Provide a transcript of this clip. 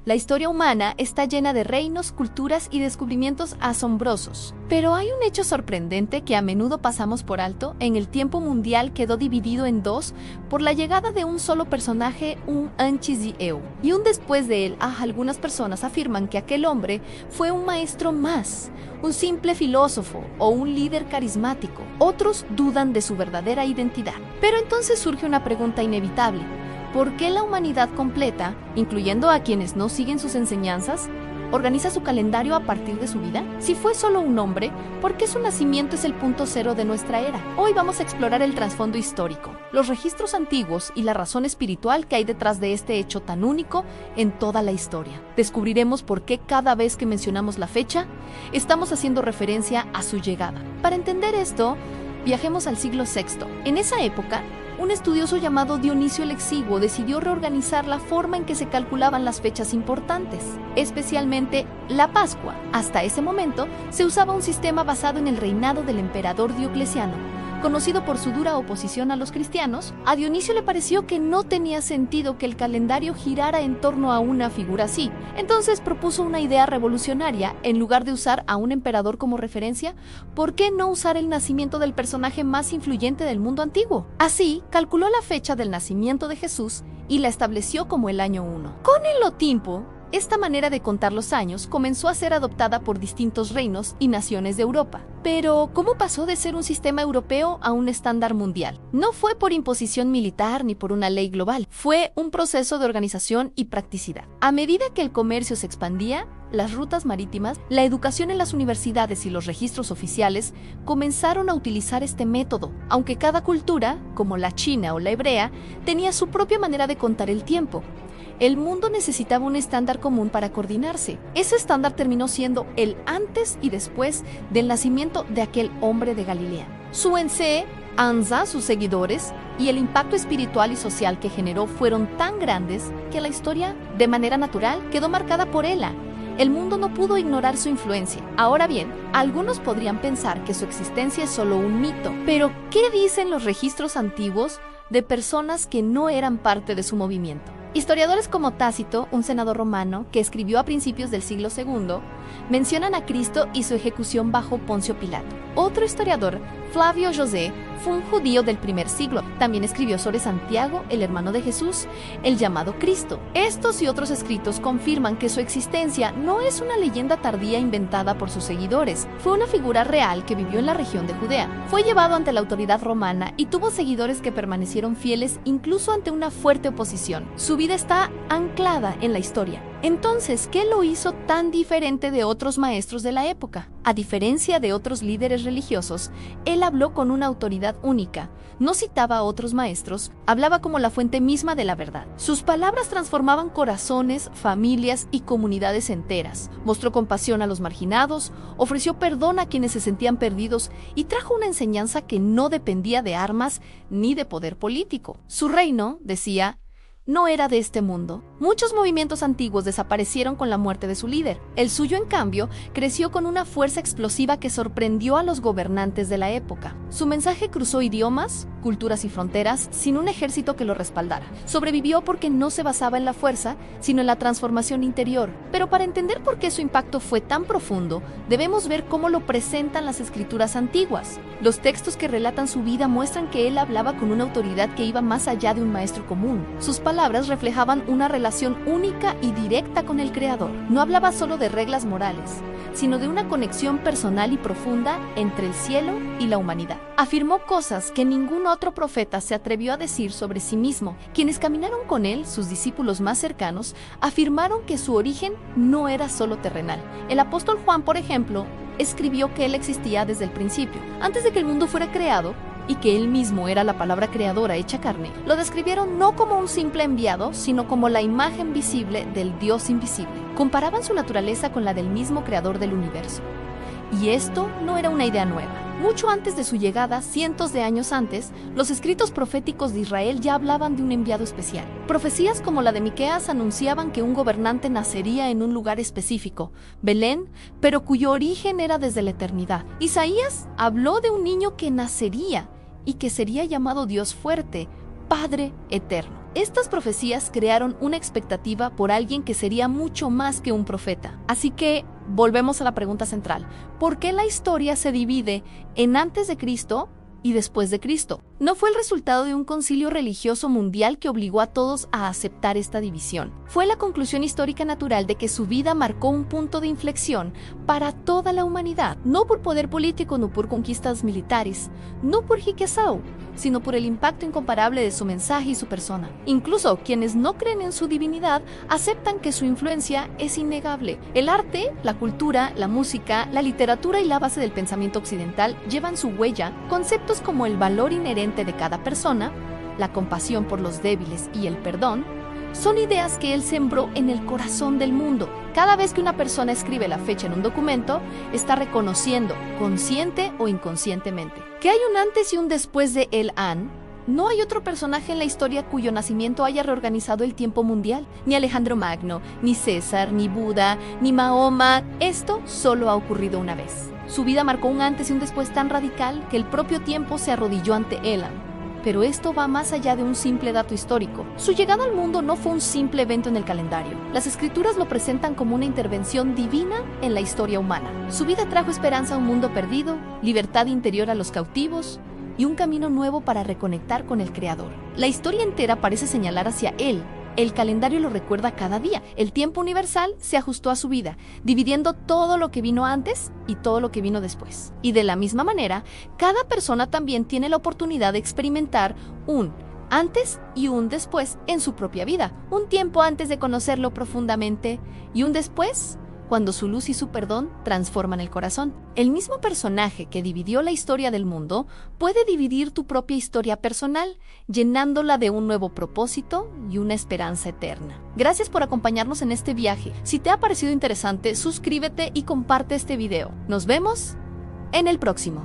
La historia humana está llena de reinos, culturas y descubrimientos asombrosos. Pero hay un hecho sorprendente que a menudo pasamos por alto. En el tiempo mundial quedó dividido en dos por la llegada de un solo personaje, un antes de eu, y un después de él. Algunas personas afirman que aquel hombre fue un maestro más, un simple filósofo o un líder carismático. Otros dudan de su verdadera identidad. Pero entonces surge una pregunta inevitable. ¿Por qué la humanidad completa, incluyendo a quienes no siguen sus enseñanzas, organiza su calendario a partir de su vida? Si fue solo un hombre, ¿por qué su nacimiento es el punto cero de nuestra era? Hoy vamos a explorar el trasfondo histórico, los registros antiguos y la razón espiritual que hay detrás de este hecho tan único en toda la historia. Descubriremos por qué cada vez que mencionamos la fecha, estamos haciendo referencia a su llegada. Para entender esto, viajemos al siglo VI. En esa época, un estudioso llamado Dionisio el Exiguo decidió reorganizar la forma en que se calculaban las fechas importantes, especialmente la Pascua. Hasta ese momento, se usaba un sistema basado en el reinado del emperador Diocleciano. Conocido por su dura oposición a los cristianos, a Dionisio le pareció que no tenía sentido que el calendario girara en torno a una figura así. Entonces propuso una idea revolucionaria. En lugar de usar a un emperador como referencia, ¿por qué no usar el nacimiento del personaje más influyente del mundo antiguo? Así, calculó la fecha del nacimiento de Jesús y la estableció como el año 1. Con el tiempo, esta manera de contar los años comenzó a ser adoptada por distintos reinos y naciones de Europa. Pero, ¿cómo pasó de ser un sistema europeo a un estándar mundial? No fue por imposición militar ni por una ley global. Fue un proceso de organización y practicidad. A medida que el comercio se expandía, las rutas marítimas, la educación en las universidades y los registros oficiales comenzaron a utilizar este método, aunque cada cultura, como la china o la hebrea, tenía su propia manera de contar el tiempo. El mundo necesitaba un estándar común para coordinarse. Ese estándar terminó siendo el antes y después del nacimiento de aquel hombre de Galilea. Su ense, Anza, sus seguidores, y el impacto espiritual y social que generó fueron tan grandes que la historia, de manera natural, quedó marcada por él. El mundo no pudo ignorar su influencia. Ahora bien, algunos podrían pensar que su existencia es solo un mito. Pero, ¿qué dicen los registros antiguos de personas que no eran parte de su movimiento? Historiadores como Tácito, un senador romano que escribió a principios del siglo II, mencionan a Cristo y su ejecución bajo Poncio Pilato. Otro historiador, Flavio José, fue un judío del primer siglo. También escribió sobre Santiago, el hermano de Jesús, el llamado Cristo. Estos y otros escritos confirman que su existencia no es una leyenda tardía inventada por sus seguidores. Fue una figura real que vivió en la región de Judea. Fue llevado ante la autoridad romana y tuvo seguidores que permanecieron fieles incluso ante una fuerte oposición. Su vida está anclada en la historia. Entonces, ¿qué lo hizo tan diferente de otros maestros de la época? A diferencia de otros líderes religiosos, él habló con una autoridad única. No citaba a otros maestros, hablaba como la fuente misma de la verdad. Sus palabras transformaban corazones, familias y comunidades enteras. Mostró compasión a los marginados, ofreció perdón a quienes se sentían perdidos y trajo una enseñanza que no dependía de armas ni de poder político. Su reino, decía, no era de este mundo. Muchos movimientos antiguos desaparecieron con la muerte de su líder. El suyo, en cambio, creció con una fuerza explosiva que sorprendió a los gobernantes de la época. Su mensaje cruzó idiomas, culturas y fronteras sin un ejército que lo respaldara. Sobrevivió porque no se basaba en la fuerza, sino en la transformación interior. Pero para entender por qué su impacto fue tan profundo, debemos ver cómo lo presentan las escrituras antiguas. Los textos que relatan su vida muestran que él hablaba con una autoridad que iba más allá de un maestro común. Sus palabras reflejaban una relación única y directa con el Creador. No hablaba solo de reglas morales, sino de una conexión personal y profunda entre el cielo y la humanidad. Afirmó cosas que ningún otro profeta se atrevió a decir sobre sí mismo. Quienes caminaron con él, sus discípulos más cercanos, afirmaron que su origen no era solo terrenal. El apóstol Juan, por ejemplo, escribió que él existía desde el principio, antes de que el mundo fuera creado, y que él mismo era la palabra creadora hecha carne. Lo describieron no como un simple enviado, sino como la imagen visible del Dios invisible. Comparaban su naturaleza con la del mismo creador del universo. Y esto no era una idea nueva. Mucho antes de su llegada, cientos de años antes, los escritos proféticos de Israel ya hablaban de un enviado especial. Profecías como la de Miqueas anunciaban que un gobernante nacería en un lugar específico, Belén, pero cuyo origen era desde la eternidad. Isaías habló de un niño que nacería y que sería llamado Dios fuerte, Padre eterno. Estas profecías crearon una expectativa por alguien que sería mucho más que un profeta. Así que volvemos a la pregunta central: ¿por qué la historia se divide en antes de Cristo y después de Cristo? No fue el resultado de un concilio religioso mundial que obligó a todos a aceptar esta división. Fue la conclusión histórica natural de que su vida marcó un punto de inflexión para toda la humanidad, no por poder político, no por conquistas militares, no por Hikesau, sino por el impacto incomparable de su mensaje y su persona. Incluso quienes no creen en su divinidad aceptan que su influencia es innegable. El arte, la cultura, la música, la literatura y la base del pensamiento occidental llevan su huella. Conceptos como el valor inherente de cada persona, la compasión por los débiles y el perdón, son ideas que él sembró en el corazón del mundo. Cada vez que una persona escribe la fecha en un documento, está reconociendo, consciente o inconscientemente, que hay un antes y un después de El An. No hay otro personaje en la historia cuyo nacimiento haya reorganizado el tiempo mundial. Ni Alejandro Magno, ni César, ni Buda, ni Mahoma. Esto solo ha ocurrido una vez. Su vida marcó un antes y un después tan radical que el propio tiempo se arrodilló ante Elam. Pero esto va más allá de un simple dato histórico. Su llegada al mundo no fue un simple evento en el calendario. Las escrituras lo presentan como una intervención divina en la historia humana. Su vida trajo esperanza a un mundo perdido, libertad interior a los cautivos y un camino nuevo para reconectar con el Creador. La historia entera parece señalar hacia él. El calendario lo recuerda cada día. El tiempo universal se ajustó a su vida, dividiendo todo lo que vino antes y todo lo que vino después. Y de la misma manera, cada persona también tiene la oportunidad de experimentar un antes y un después en su propia vida. Un tiempo antes de conocerlo profundamente y un después cuando su luz y su perdón transforman el corazón. El mismo personaje que dividió la historia del mundo puede dividir tu propia historia personal, llenándola de un nuevo propósito y una esperanza eterna. Gracias por acompañarnos en este viaje. Si te ha parecido interesante, suscríbete y comparte este video. Nos vemos en el próximo.